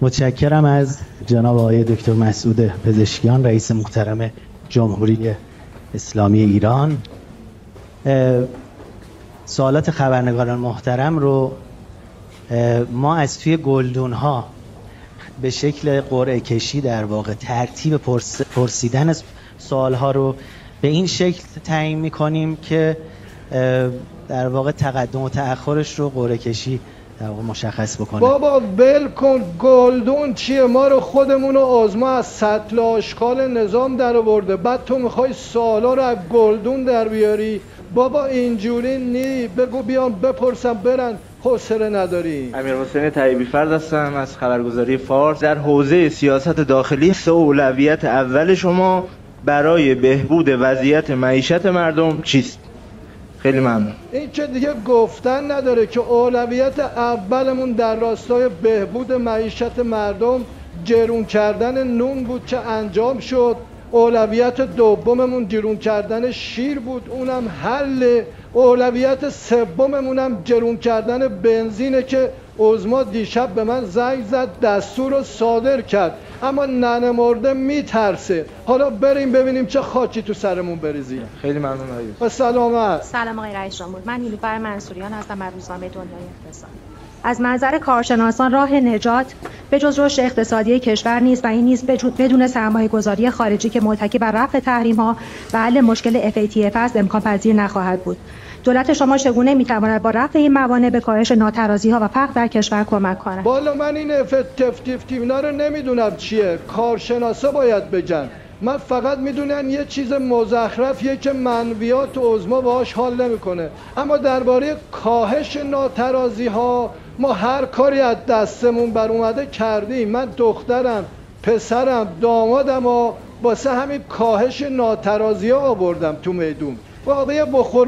متشکرم از جناب آقای دکتر مسعود پزشکیان، رئیس محترم جمهوری اسلامی ایران. سوالات خبرنگاران محترم رو ما از توی گلدون ها به شکل قرعه کشی در واقع ترتیب پرسیدن سوال ها رو به این شکل تعیین می‌کنیم که در واقع تقدم و تأخرش رو قرعه کشی در واقع مشخص بکنه. بابا ول کن، گلدون چیه؟ ما رو خودمون رو آزما از سطل آشغال نظام در آورده، بعد تو میخوای سوالا رو از گلدون در بیاری؟ بابا اینجوری نی، بگو بیان بپرسم برن، حوصله نداری. امیرحسین طیبی فرد هستم از خبرگزاری فارس. در حوزه سیاست داخلی اولویت اول شما برای بهبود وضعیت معیشت مردم چیست؟ خیلی ممنون. این که دیگه گفتن نداره که اولویت اولمون در راستای بهبود معیشت مردم گرون کردن نون بود که انجام شد. اولویت دوممون گرون کردن شیر بود، اونم حل. اولویت سوممون هم گرون کردن بنزینه که عظما دیشب به من زنگ زد، دستور رو صادر کرد، اما ننه مرده میترسه. حالا بریم ببینیم چه خاکی تو سرمون بریزیم. خیلی ممنون و سلامت. سلام آقای رئیس جمهور، من نیلوفر منصوریان هستم از روزنامه دنیای اقتصاد. از منظر کارشناسان راه نجات به جز رشد اقتصادی کشور نیست و این نیز بدون سرمایه‌گذاری خارجی که متکی بر رفع تحریم‌ها و حل مشکل FATF است امکان پذیر نخواهد بود. دولت شما چگونه می‌تواند با رفع این موانع به کاهش ناترازی‌ها و فقر در کشور کمک کند؟ والا من این اینا رو نمیدونم چیه، کارشناسا باید بگن. من فقط میدونم یه چیز مزخرفیه که منویات و عظما باهاش حال نمیکنه، اما درباره کاهش ناترازی‌ها ما هر کاری از دستمون بر اومده کردیم. من دخترم، پسرم، دامادم و واسه همین کاهش ناترازی‌ها آوردم تو میدون. واقعا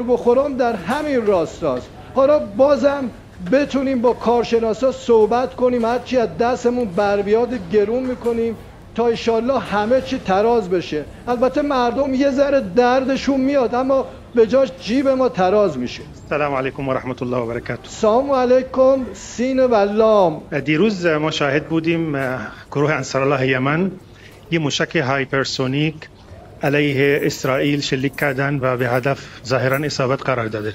بخورم در همین راستاست. حالا بازم بتونیم با کارشناسا صحبت کنیم، هرچی از دستمون بر بیاد گرون میکنیم تا انشالله همه چی تراز بشه. البته مردم یه ذره دردشون میاد اما به جاش جیب ما تراز میشه. سلام علیکم و رحمت الله و برکاته. سلام علیکم سین و لام. دیروز ما شاهد بودیم گروه انصارالله یمن یه موشک هایپرسونیک علیه اسرائیل شلیک کردن و به هدف ظاهرا اصابت قرار داده.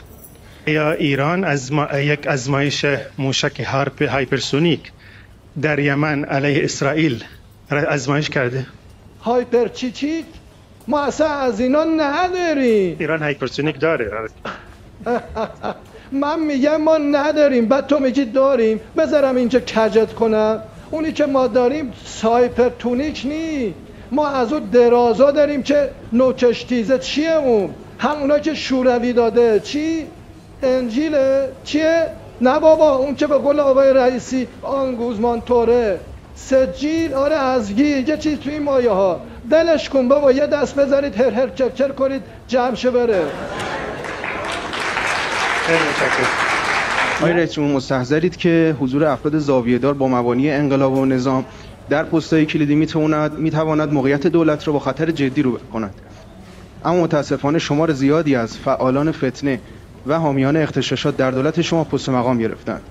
یا ایران یک آزمایش موشک هایپرسونیک در یمن علیه اسرائیل آزمایش کرده؟ هایپرچیچیک؟ ما اصلا از اینا نداریم. ایران هایپرسونیک داره. من میگم ما نداریم، بعد تو میگی داریم. بذارم اینجا کجت کنم. اونی که ما داریم سایپرتونیک نی، ما از اون درازا داریم که نوچش تیزه. چیه اون؟ همونا که شوروی داده. چی؟ انجیله؟ چیه؟ نه بابا، اون که به قول آقای رئیسی آنگوزمان توره سجیل. آره ازگی یه چیز توی این مایه ها. دلش کن بابا، یه دست بذارید هر هر چکر کنید جمشه بره. آقای رئیس جمهور مستحضرید که حضور افراد زاویه‌دار با مبانی انقلاب و نظام در پست‌های کلیدی میتواند موقعیت دولت را با خطر جدی رو کند، اما متاسفانه شمار زیادی از فعالان فتنه و حامیان اغتشاشات در دولت شما پست مقام گرفتند.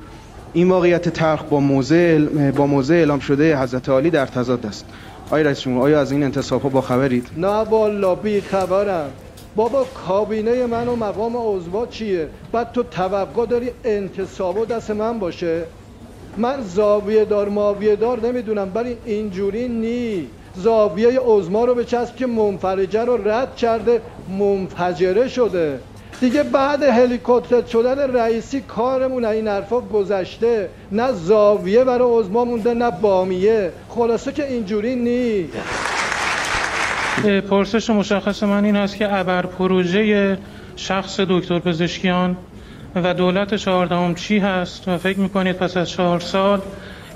این واقعیت تلخ با موضع اعلام شده حضرت عالی در تضاد است. آقای رئیس جمهور، آیا از این انتصاب‌ها با خبرید؟ نه والا بی خبرم. بابا کابینه من و مقام عضوا چیه؟ بعد تو توقع داری انتصابا دست من باشه؟ من زاویه دار ماویه دار نمیدونم، ولی اینجوری نی. زاویه عظما رو بچسب که منفرجه رو رد کرده، منفجره شده دیگه. بعد هلیکوپتر شدن رئیسی کارمون این حرفا گذشته. نه زاویه برای عظما مونده نه بامیه. خلاصه که اینجوری نی. پرسش مشخص من این هست که ابر پروژه شخص دکتر پزشکیان و دولت 14ام چی هست و فکر میکنید پس از 4 سال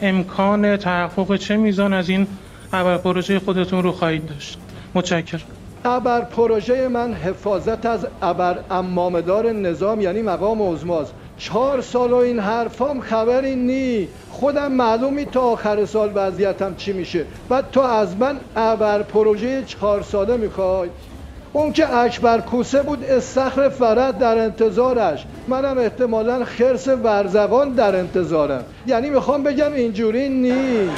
امکان تحقق چه میزان از این ابر پروژه خودتون رو خواهید داشت؟ متشکرم. ابر پروژه من حفاظت از ابر امامدار نظام یعنی مقام عظماست. 4 سال و این حرفام خبری نی. خودم معلومی تا آخر سال وضعیتم چی میشه. بعد تو از من ابر پروژه 4 ساله میخوای؟ اون که اکبر کوسه بود استخر فرد در انتظارش، منم احتمالاً خرس ورزوان در انتظارم. یعنی میخوام بگم اینجوری نی.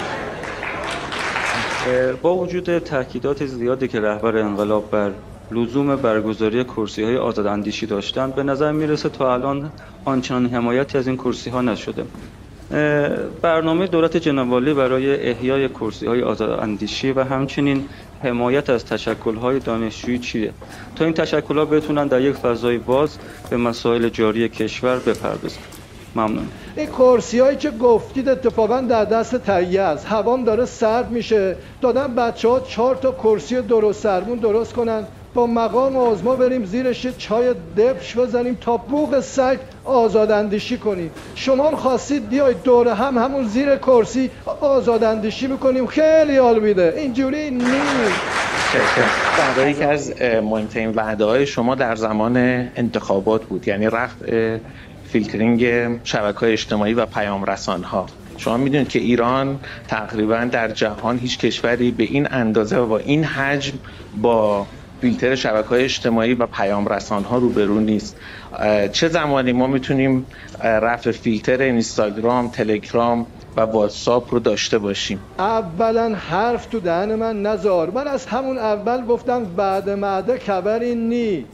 با وجود تاکیدات زیادی که رهبر انقلاب بر لزوم برگزاری کرسی‌های آزاداندیشی داشتند، به نظر میرسه تا الان آنچنان حمایتی از این کرسی‌ها نشده. برنامه دولت جناب والی برای احیای کرسی‌های آزاداندیشی و همچنین حمایت از تشکل‌های دانشجویی چیه تا این تشکل‌ها بتونن در یک فضای باز به مسائل جاری کشور بپردازن؟ ممنون. این کرسی‌هایی که گفتید اتفاقا در دست تهیه است. هوام داره سرد میشه، دادن بچه‌ها 4 تا کرسی درست سرمون درست کنن، با مقام عظما بریم زیرش چای دبش بزنیم تا بوق سگ آزاداندیشی کنیم. شما خواستید بیاید دور همون زیر کرسی آزاداندیشی میکنیم، خیلی حال میده. اینجوری نیست. بعد یکی از مهمترین وعده‌های شما در زمان انتخابات بود، یعنی رفع فیلترینگ شبکه‌های اجتماعی و پیام رسان‌ها. شما میدونید که ایران تقریبا در جهان هیچ کشوری به این اندازه و با این حجم با فیلتر شبکه‌های اجتماعی و پیام رسان‌ها روبرو نیست. چه زمانی ما میتونیم رفع فیلتر اینستاگرام، تلگرام و واتساپ رو داشته باشیم؟ اولا حرف تو دهن من نذار. من از همون اول گفتم بعد معده خبری نی.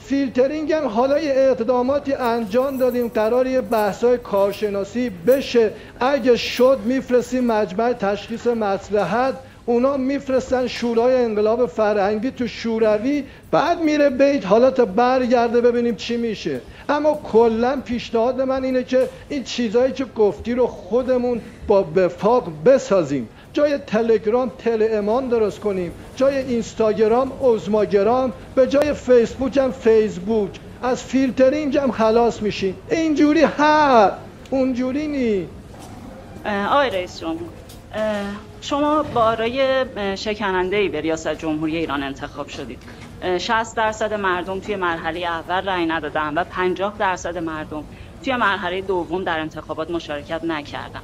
فیلترینگ هم حالا یه اقداماتی انجام دادیم، قراره بحث‌های کارشناسی بشه. اگه شد میفرستیم مجمع تشخیص مصلحت، اونا میفرستن شورای انقلاب فرهنگی تو شوروی، بعد میره بیت، حالا تا برگرده ببینیم چی میشه. اما کلا پیشنهاد من اینه که این چیزایی که گفتی رو خودمون با وفاق بسازیم. جای تلگرام تلئمان درست کنیم، جای اینستاگرام عظماگرام، به جای فیسبوک هم فیسبوک. از فیلترینگ هم خلاص میشیم. اینجوری ها، اونجوری نی. آقای رئیس جمهور، شما با آرای شکننده‌ای به ریاست جمهوری ایران انتخاب شدید. 60% مردم توی مرحله اول رأی ندادن و 50% مردم توی مرحله دوم در انتخابات مشارکت نکردن.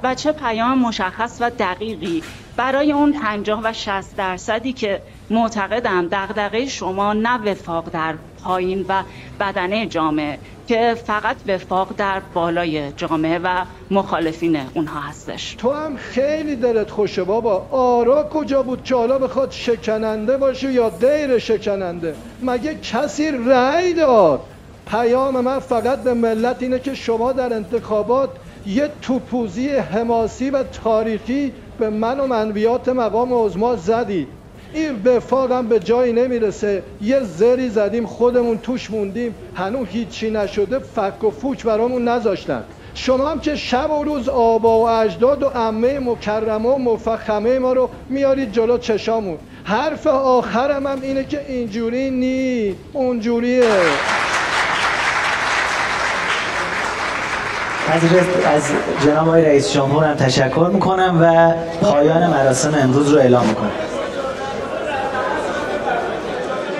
و چه پیام مشخص و دقیقی برای اون 50 و 60% که معتقدم دغدغه شما نه وفاق در پایین و بدنه جامعه، که فقط وفاق در بالای جامعه و مخالفین اونها هستش. تو هم خیلی دلت خوشه بابا. آرا کجا بود که حالا بخواد شکننده باشه یا دیر شکننده؟ مگه کسی رأی داد؟ پیام من فقط به ملت اینه که شما در انتخابات یه توپوزی حماسی و تاریخی به من و منویات مقام عظما زدید. این وفاق هم به جایی نمیرسه. یه زری زدیم خودمون توش موندیم، هنوز هیچی نشده، فک و فوک برامون نذاشتن. شما هم که شب و روز آبا و اجداد و عمه مکرمه و مفخمه ما رو میارید جلو چشامون. حرف آخرم هم اینه که اینجوری نی، اونجوریه. از جناب آقای رئیس جمهور هم تشکر میکنم و پایان مراسم امروز رو اعلام میکنم.